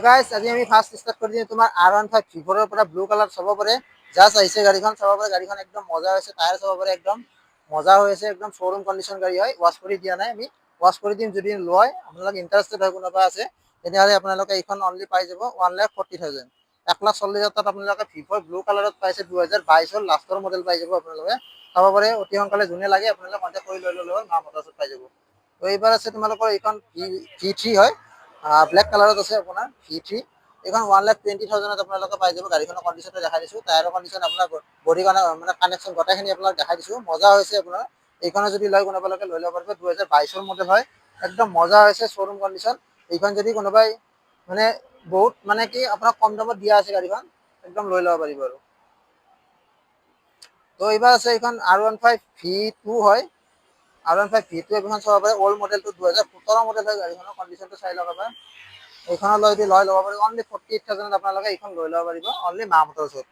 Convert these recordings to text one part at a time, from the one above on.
Guys আজি আমি first start কৰি দিম তোমাৰ R15 ভিভৰৰ পৰা ব্লু কালাৰ চাব পাৰে। জাষ্ট আহিছে গাড়ীখন চাব পাৰে, গাড়ীখন একদম মজা হৈছে, টায়াৰ চাব পাৰে একদম মজা হৈছে, একদম শ্বৰুম কণ্ডিশ্যন গাড়ী হয়। ৱাছ কৰি দিয়া নাই, আমি ৱাছ কৰি দিম। যদি লয় আপোনালোকে ইণ্টাৰেষ্টেড হয় কোনোবা আছে তেতিয়াহ'লে আপোনালোকে এইখন অনলি পাই যাব 1,40,000, 1,40,000 আপোনালোকে ভিভৰ ব্লু কালাৰত পাইছে। 2022 লাষ্টৰ মডেল পাই যাব আপোনালোকে চাব পাৰে। অতি সোনকালে যোনে লাগে আপোনালোকে কণ্টেক্ট কৰি লৈ ল'লে হ'ল, মা মটৰ্ছত পাই যাব। তো এইবাৰ আছে তোমালোকৰ এইখন V3 হয়, ব্লেক কালাৰত আছে আপোনাৰ V3। এইখন 1,20,000 আপোনালোকে পাই যাব। গাড়ীখনৰ কণ্ডিশ্যনটো দেখাই দিছোঁ, টায়াৰৰ কণ্ডিশ্যন আপোনাৰ বডি মানে কানেকশ্যন গোটেইখিনি আপোনাক দেখাই দিছোঁ। মজা হৈছে আপোনাৰ এইখনে যদি লয় কোনোবালোকে লৈ ল'ব পাৰিব। 2022 মডেল হয়, একদম মজা হৈছে, শ্বৰুম কণ্ডিশ্যন। এইখন যদি কোনোবাই মানে বহুত মানে কি আপোনাক কম দামত দিয়া আছে গাড়ীখন, একদম লৈ ল'ব পাৰিব আৰু। তো এইবাৰ আছে এইখন R15 V2 হয়, R15 V2 এইখন চাব পাৰে। অল্ড মডেলটো 2017 মডেল হয়, গাড়ীখনৰ কণ্ডিশ্যনটো চাই লওক এবাৰ। এইখনত যদি লয় ল'ব পাৰিব, অনলি 48,000 আপোনালোকে এইখন লৈ ল'ব পাৰিব, অনলি মা মটৰ্ছত।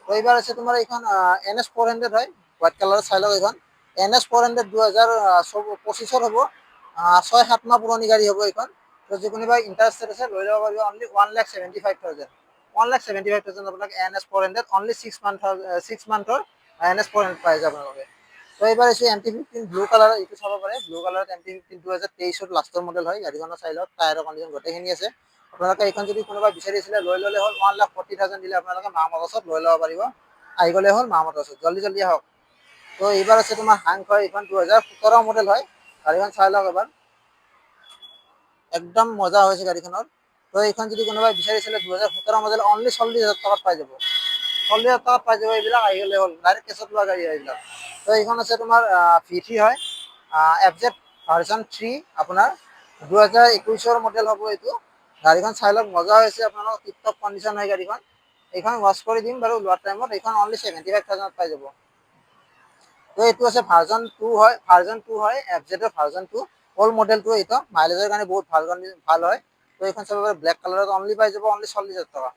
তো এইবাৰ আছে তোমাৰ এইখন NS400 হয়, হোৱাইট কালাৰত চাই লওক এইখন। NS400 2025 হ'ব, 6-7 মাহ পুৰণি গাড়ী হ'ব এইখন। তো যি কোনোবাই ইণ্টাৰেষ্টেড আছে লৈ ল'ব পাৰিব, অনলি 1,75,000, 1,75,000 আপোনাক NS400 অনলি 6 মান্থৰ NS400 পাই যাব আপোনালোকে। তো এইবাৰ আছে MT-15 ব্লু কালাৰৰ, এইটো চাব পাৰে। ব্লু কালাৰত MT-15 2023 লাষ্টৰ মডেল হয়, গাড়ীখনৰ চাই লওক, টায়াৰৰ কণ্ডিশ্যন গোটেইখিনি আছে। আপোনালোকে এইখন যদি কোনোবা বিচাৰিছিলে লৈ ল'লে হ'ল, 1,40,000 দিলে আপোনালোকে মা মটৰ্ছত লৈ ল'ব পাৰিব। আহি গ'লে হ'ল মা মটৰ্ছত, জল্দি জল্দি আহক। তো এইবাৰ আছে তোমাৰ হাংক হয়, এইখন 2017 মডেল হয়, গাড়ীখন চাই লওক এবাৰ। একদম মজা হৈছে গাড়ীখনৰ। তো এইখন যদি কোনোবাই বিচাৰিছিলে 2017 মডেল অনলি 40,000 টকাত পাই যাব, 40,000 টকাত পাই যাব। এইবিলাক আহি গ'লে হ'ল, ডাইৰেক্ট কেছত লোৱা গাড়ী হয় এইবিলাক। তো এইখন আছে তোমাৰ V3 হয়, FZ ভাৰ্জন 3 আপোনাৰ 2021 মডেল হ'ব এইটো। গাড়ীখন চাই লওক, মজা হৈছে, আপোনালোকৰ টিপ-টপ কণ্ডিশ্যন হয় গাড়ীখন। এইখন ৱাছ কৰি দিম বাৰু লোৱাৰ টাইমত। এইখন অনলি 75,000 পাই যাব। তো এইটো আছে ভাৰ্জন 2 হয়, FZ ভাৰ্জন 2 অল্ড মডেলটো। এইটো মাইলেজৰ কাৰণে বহুত ভাল হয়। তো এইখন চাব পাৰে, ব্লেক কালাৰত অনলি পাই যাব, অনলি 40,000 টকা।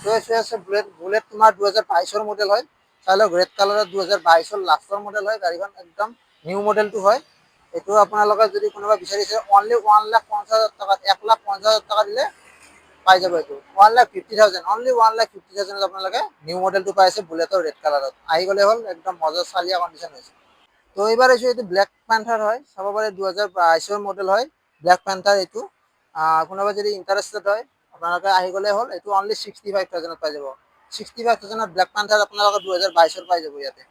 তো এইটো আছে বুলেট তোমাৰ 2022 মডেল হয়, চাই লওক, ৰেড কালাৰত 2022 লাষ্টৰ মডেল হয়, গাড়ীখন একদম নিউ মডেলটো হয়। এইটো আপোনালোকে যদি কোনোবা বিচাৰিছে অনলি 1,50,000 টকাত, 1,50,000 টকা দিলে পাই যাব। এইটো 1,50,000, অনলি 1,50,000 আপোনালোকে নিউ মডেলটো পাই আছে, বুলেটৰ ৰেড কালাৰত। আহি গ'লে হ'ল, একদম মজা চালিয়া কণ্ডিশ্যন হৈছে। তো এইবাৰ এইটো ব্লেক পেন্থাৰ হয়, চাব পাৰে। 2022 মডেল হয়, ব্লেক পেন্থাৰ এইটো। কোনোবা যদি ইণ্টাৰেষ্টেড হয় আপোনালোকে আহি গ'লে হ'ল, এইটো অনলি 65,000 পাই যাব। 65,000 ব্লেক পেন্থাৰ আপোনালোকে 2022 পাই যাব ইয়াতে।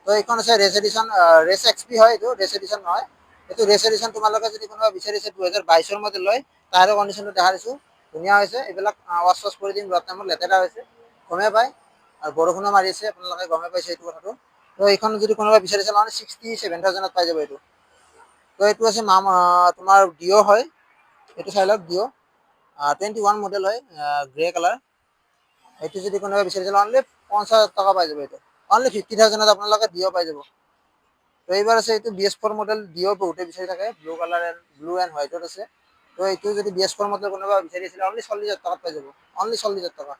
তো এইখন আছে ৰেচ এডিশ্যন, ৰেচ XP হয়, এইটো ৰেচ এডিশ্যন নহয়। এইটো ৰেচ এডিশ্যন তোমালোকে যদি কোনোবা বিচাৰিছে 2022 মডেল লয়, টায়াৰৰ কণ্ডিশ্যনটো দেখাই দিছোঁ, ধুনীয়া হৈছে। এইবিলাক ৱাছ কৰি দিম লোৱাৰ টাইমত, লেতেৰা হৈছে গমেই পায়, আৰু বৰষুণো মাৰি আছে, আপোনালোকে গমেই পাইছে এইটো কথাটো। তো এইখন যদি কোনোবা বিচাৰিছে মানে 67,000 পাই যাব এইটো। তো এইটো আছে তোমাৰ ডিঅ' হয়, এইটো চাই লওক, ডিঅ' 21 মডেল হয়, গ্ৰে কালাৰ। এইটো যদি কোনোবাই বিচাৰিছিল অনলি 50,000 টকা পাই যাব। এইটো অনলি 50,000 আপোনালোকে ডিঅ' পাই যাব। তো এইবাৰ আছে এইটো BS4 মডেল, ডিঅ' বহুতে বিচাৰি থাকে, ব্লু এণ্ড হোৱাইটত আছে। তো এইটো যদি BS4 মডেল কোনোবা বিচাৰিছিলে অনলি 40,000 টকাত পাই যাব, অনলি 40,000 টকা।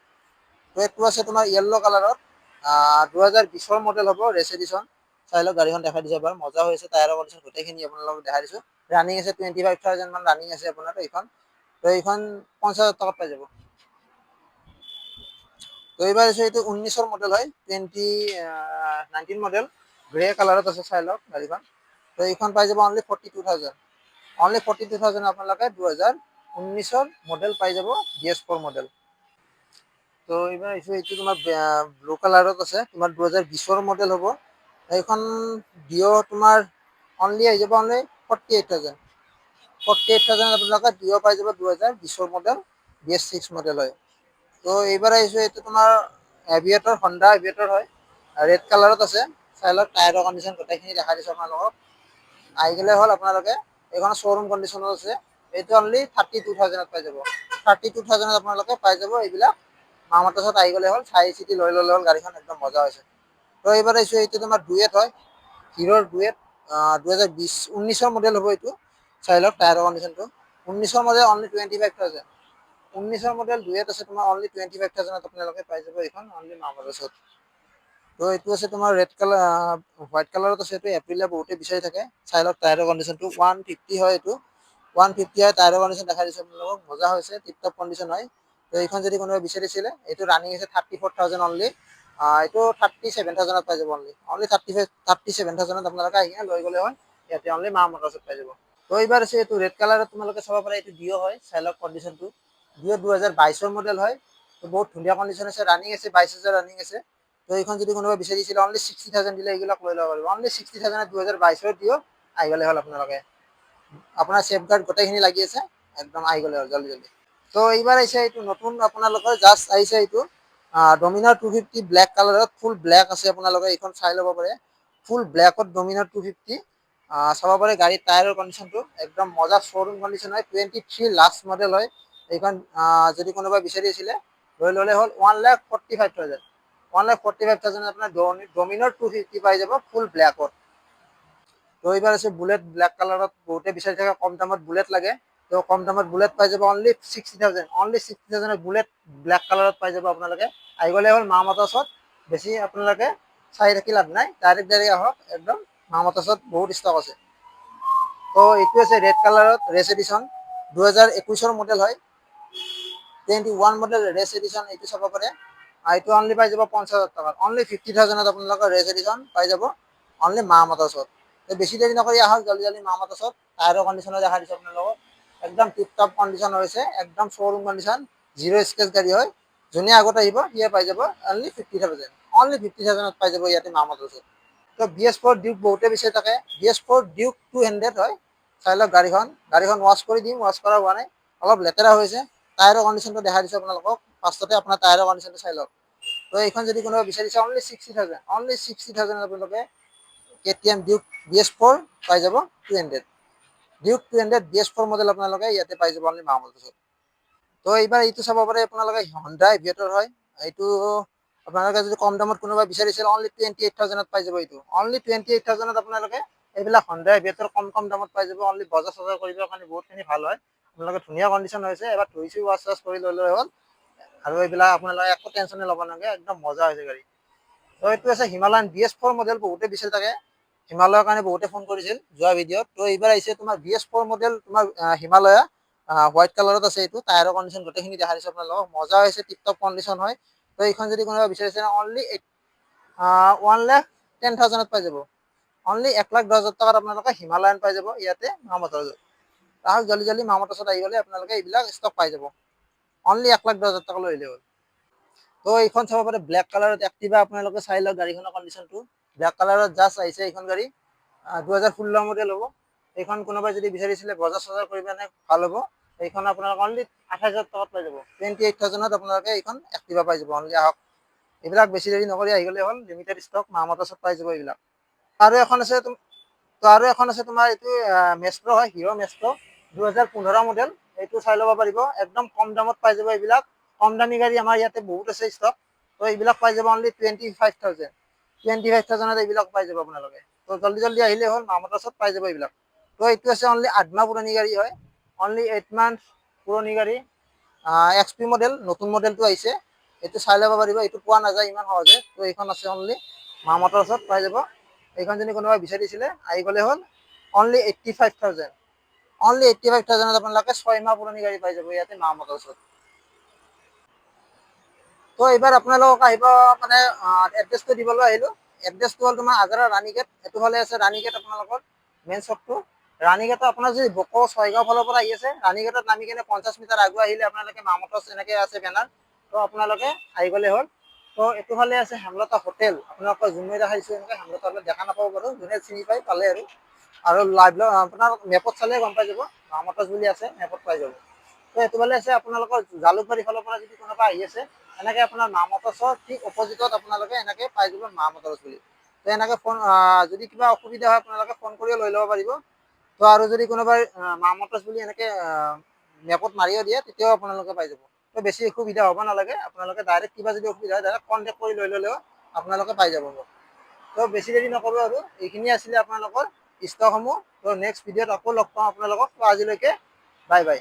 তো এইটো আছে তোমাৰ য়েল্ল' কালাৰত, 2020 মডেল হ'ব, ৰেচ এডিশ্যন। চাই লওক, গাড়ীখন দেখাই দিছে এবাৰ, মজা হৈছে, টায়াৰৰ কণ্ডিশ্যন গোটেইখিনি আপোনালোকক দেখাই দিছোঁ। ৰানিং আছে 25,000 মান ৰানিং আছে আপোনাৰ এইখন। তো এইখন 50,000 টকাত পাই যাব। তো এইবাৰ এইটো 19 মডেল হয়, 2019 মডেল, গ্ৰে কালাৰত আছে, চাই লওক গাড়ীখন। তো এইখন পাই যাব অনলি 42,000, অনলি 42,000 আপোনালোকে 2019 মডেল পাই যাব, BS4 মডেল। তো এইবাৰ এইটো তোমাৰ ব্লু কালাৰত আছে, তোমাৰ 2020 মডেল হ'ব। এইখন ডিঅ' তোমাৰ অনলি আহি যাব, অনলি 48,000, 48,000 আপোনালোকে ডিঅ' পাই যাব। 2020 মডেল, BS6 মডেল হয়। তো এইবাৰ এইটো তোমাৰ এভিয়েটৰ, হণ্ডা এভিয়েটৰ হয়, ৰেড কালাৰত আছে, চাই লওক, টায়াৰৰ কণ্ডিশ্যন গোটেইখিনি দেখাই দিছোঁ আপোনালোকক। আহি গ'লে হ'ল আপোনালোকে, এইখন শ্ব'ৰুম কণ্ডিশ্যনত আছে। এইটো অনলি 32,000 পাই যাব, 32,000 আপোনালোকে পাই যাব এইবিলাক। মা মটৰ্ছত আহি গ'লে হ'ল, চাই চিতি লৈ ল'লে হ'ল, গাড়ীখন একদম মজা হৈছে। তো এইবাৰ এইটো তোমাৰ ডুৱেট হয়, হিৰ'ৰ ডুৱেট, 2019 মডেল হ'ব এইটো। চাই লওক টায়াৰৰ কণ্ডিশ্যনটো, 19 মডেল, অনলি 25,000, 19 মডেল ডুৱেট আছে তোমাৰ, অনলি 25,000 আপোনালোকে পাই যাব এইখন, অনলি মা মটৰ্ছত। তো এইটো আছে তোমাৰ ৰেড কালাৰ, হোৱাইট কালাৰত আছে, এইটো এপ্ৰিলে বহুতে বিচাৰি থাকে। চাই লওক টায়াৰৰ কণ্ডিশ্যনটো, 150 হয় এইটো, 150 হয়, টায়াৰৰ কণ্ডিশ্যন দেখাই দিছোঁ আপোনালোকক, মজা হৈছে, টিপটপ কণ্ডিশ্যন হয়। তো এইখন যদি কোনোবাই বিচাৰিছিলে, এইটো ৰানিং আছে 34,000 অনলি, এইটো 37,000 পাই যাব অনলি, 37,000 আপোনালোকে আহি কিনে লৈ গ'লে হয়, ইয়াতে অনলি মা মটৰ্ছত পাই যাব। তো এইবাৰ আছে এইটো ৰেড কালাৰত তোমালোকে চাব পাৰা, এইটো ডিঅ' হয়, চাই লওক কণ্ডিশ্যনটো, ডিঅ' 2022 মডেল হয়, তো বহুত ধুনীয়া কণ্ডিশ্যন আছে, ৰানিং আছে 22,000 ৰানিং আছে। তো এইখন যদি কোনোবাই বিচাৰিছিলে অনলি 60,000 দিলে এইবিলাক লৈ ল'ব পাৰিব, অনলি 60,000 2022 ডিঅ' আহি গ'লে হ'ল আপোনালোকে। আপোনাৰ চেফ গাৰ্ড গোটেইখিনি লাগি আছে, একদম আহি গ'লে হ'ল জল্দি জল্দি। তো এইবাৰ আহিছে এইটো নতুন আপোনালোকৰ জাষ্ট আহিছে এইটো ডমিনাৰ 250 ব্লেক কালাৰত, ফুল ব্লেক আছে, আপোনালোকে এইখন চাই ল'ব পাৰে, ফুল ব্লেকত ডমিনাৰ 250 চাব পাৰে। গাড়ীৰ টায়াৰৰ কণ্ডিশ্যনটো একদম মজা শ্ব'ৰুম কণ্ডিশ্যন হয়, 23 লাষ্ট মডেল হয় এইখন। যদি কোনোবাই বিচাৰি আছিলে লৈ ল'লে হ'ল 1,45,000, 1,45,000 আপোনাৰ ডমিনাৰ 250 পাই যাব ফুল ব্লেকত। তো এইবাৰ আছে বুলেট ব্লেক কালাৰত, বহুতে বিচাৰি থাকে কম দামত বুলেট লাগে, তো কম দামত বুলেট পাই যাব অনলি 60,000, অনলি 60,000 বুলেট ব্লেক কালাৰত পাই যাব আপোনালোকে। আহি গ'লে হ'ল মা মটৰ্ছত, বেছি আপোনালোকে চাই থাকি লাভ নাই, ডাইৰেক্ট আহক, একদম মা মটৰ্ছত বহুত ষ্টক আছে। তো এইটো আছে ৰেড কালাৰত, ৰেচ এডিশ্যন, 2021 মডেল হয়, 21 মডেল ৰেচ এডিশ্যন, এইটো চাব পাৰে। এইটো অনলি পাই যাব 50,000 টকাত, অনলি 50,000 আপোনালোকৰ ৰেচ এডিশ্যন পাই যাব অনলি মা মটৰ্ছত। তো বেছি দেৰি নকৰি আহক জল্দি জল্দি মা মটৰ্ছত, টায়াৰৰ কণ্ডিশ্যনো দেখা দিছোঁ আপোনালোকক, একদম টিপটপ কণ্ডিশ্যন হৈছে, একদম শ্ব'ৰুম কণ্ডিশ্যন, জিৰ' স্ক্ৰেচ গাড়ী হয়। যোনে আগত আহিব সিয়ে পাই যাব অনলি 50,000, অনলি 50,000 পাই যাব ইয়াতে মা মটৰ্ছত। তো BS4 ডিউক বহুতে বিচাৰি থাকে, BS4 ডিউক 200 হয়, চাই লওক গাড়ীখন, গাড়ীখন ৱাছ কৰি দিম, ৱাছ কৰা হোৱা নাই, অলপ লেতেৰা হৈছে। টায়াৰৰ কণ্ডিশ্যনটো দেখাই দিছোঁ আপোনালোকক, ফাৰ্ষ্টতে আপোনাৰ টায়াৰৰ কণ্ডিশ্যনটো চাই লওক। তো এইখন যদি কোনোবাই বিচাৰিছে অনলি 60,000, অনলি 60,000 আপোনালোকে KTM ডিউক BS4 পাই যাব 200, ডিউক 200 BS4 মডেল আপোনালোকে ইয়াতে পাই যাব অনলি মা মটৰ্ছত। তো এইবাৰ এইটো চাব পাৰে আপোনালোকে, হণ্ডাই এভিয়েটৰ হয়, এইটো আপোনালোকে যদি কম দামত কোনোবাই বিচাৰিছিল অনলি 28,000 পাই যাব, এইটো অনলি 28,000 আপোনালোকে এইবিলাক হণ্ডাই এভিয়েটৰ কম কম দামত পাই যাব, অনলি বজাৰ চজাৰ কৰিবৰ কাৰণে বহুতখিনি ভাল হয়। আপোনালোকে ধুনীয়া কণ্ডিশ্যন হৈছে, এবাৰ ধুই চুই ৱাছ ৱাছ কৰি লৈ হ'ল, আৰু এইবিলাক আপোনালোকে একো টেনশ্যনে ল'ব নালাগে, একদম মজা হৈছে গাড়ী। তো এইটো আছে হিমালয়ান BS4 মডেল, বহুতে বিচাৰি থাকে, হিমালয়ৰ কাৰণে বহুতে ফোন কৰিছিল যোৱা ভিডিঅ'ত। তো এইবাৰ আহিছে তোমাৰ BS4 মডেল, তোমাৰ হিমালয়া হোৱাইট কালাৰত আছে, এইটো টায়াৰৰ কণ্ডিশ্যন গোটেইখিনি দেখা দিছোঁ আপোনালোকক, মজা হৈছে, টিপটপ কণ্ডিশ্যন হয়। তো এইখন যদি কোনোবাই বিচাৰিছে অনলি 1,10,000 পাই যাব, অনলি 1,10,000 টকাত আপোনালোকে হিমালয়ান পাই যাব ইয়াতে মা মটৰ্ছত। আহক জল্দি জল্দি মা মটৰ্ছত আহি গ'লে আপোনালোকে এইবিলাক ষ্টক পাই যাব, অনলি 1,10,000 টকা লৈ আহিলে হ'ল। তো এইখন চাব পাৰে ব্লেক কালাৰত এক্টিভা, আপোনালোকে চাই লওক গাড়ীখনৰ কণ্ডিশ্যনটো, ব্লেক কালাৰত জাষ্ট আহিছে এইখন গাড়ী, 2016 মডেল হ'ব। এইখন কোনোবাই যদি বিচাৰিছিলে বজাৰ চজাৰ কৰিব কাৰণে ভাল হ'ব, এইখন আপোনালোকে অনলি 28,000 টকাত পাই যাব, 28,000 আপোনালোকে এইখন এক্টিভা পাই যাব। অনলি আহক, এইবিলাক বেছি দেৰি নকৰি আহি গ'লে হ'ল, লিমিটেড ষ্টক মা মটৰ্ছত পাই যাব এইবিলাক। আৰু এখন আছে আৰু এখন আছে তোমাৰ এইটো মেষ্ট্ৰ হয়, হিৰ' মেষ্ট্ৰ, 2015 মডেল, এইটো চাই ল'ব পাৰিব, একদম কম দামত পাই যাব এইবিলাক। কম দামী গাড়ী আমাৰ ইয়াতে বহুত আছে ষ্টক, তো এইবিলাক পাই যাব অনলি 25,000, 25,000 এইবিলাক পাই যাব আপোনালোকে। তো জল্দি জল্দি আহিলে হ'ল, মা মটৰ্ছত পাই যাব এইবিলাক। তো এইটো আছে অনলি 8 মাহ পুৰণি গাড়ী হয়, অনলি 8 মান্থ পুৰণি গাড়ী, XP মডেল, নতুন মডেলটো আহিছে, এইটো চাই ল'ব পাৰিব, এইটো পোৱা নাযায় ইমান সহজে। তো এইখন আছে অনলি মা মটৰ্ছত পাই যাব। এইখন যদি কোনোবাই বিচাৰিছিলে আহি গ'লে হ'ল, অনলি 85,000, অনলি 85,000 আপোনালোকে 6 মাহ পুৰণি গাড়ী পাই যাব ইয়াতে মা মটৰ্ছত। তো এইবাৰ আপোনালোকক আহিব মানে এড্ৰেছটো দিবলৈ আহিলোঁ, এড্ৰেছটো হ'ল তোমাৰ আজাৰা ৰাণীগেট, এইটোফালে আছে ৰাণীগেট আপোনালোকৰ মেইন শ্বপটো। ৰাণীগেটত আপোনাৰ যদি বক' ছয়গাঁও ফালৰ পৰা আহি আছে, ৰাণীগেটত নামি কিনে 50 মিটাৰ আগুৱাই আহিলে আপোনালোকে মা মটৰ্ছ এনেকৈ আছে বেনাৰ, তো আপোনালোকে আহি গ'লে হ'ল। তো এইটোফালে আছে হেমলতা হোটেল, আপোনালোকৰ যোনে দেখাইছোঁ এনেকৈ হেমলতা হোটেল দেখা নাপাব বাৰু, যোনে চিনি পায় পালে আৰু লাইভ আপোনাৰ মেপত চালে গম পাই যাব, মা মটৰ্ছ বুলি আছে, মেপত পাই যাব। তো এইটোফালে আছে আপোনালোকৰ জালুকবাৰী ফালৰ পৰা যদি কোনোবা আহি আছে, এনেকৈ আপোনাৰ মা মটৰ্ছৰ ঠিক অপজিটত আপোনালোকে এনেকৈ পাই যাব মা মটৰ্ছ বুলি। তো এনেকৈ ফোন, যদি কিবা অসুবিধা হয় আপোনালোকে ফোন কৰিও লৈ ল'ব পাৰিব। তো আৰু যদি কোনোবাই মা মটৰ্ছ বুলি এনেকৈ মেপত মাৰিও দিয়ে, তেতিয়াও আপোনালোকে পাই যাব। তো বেছি অসুবিধা হ'ব নালাগে, আপোনালোকে ডাইৰেক্ট কিবা যদি অসুবিধা হয় ডাইৰেক্ট কণ্টেক্ট কৰি লৈ ল'লেও আপোনালোকে পাই যাব। তো বেছি দেৰি নকৰোঁ আৰু, এইখিনি আছিলে আপোনালোকৰ ষ্টকসমূহ। তো নেক্সট ভিডিঅ'ত আকৌ লগ পাম আপোনালোকক, তো আজিলৈকে বাই বাই।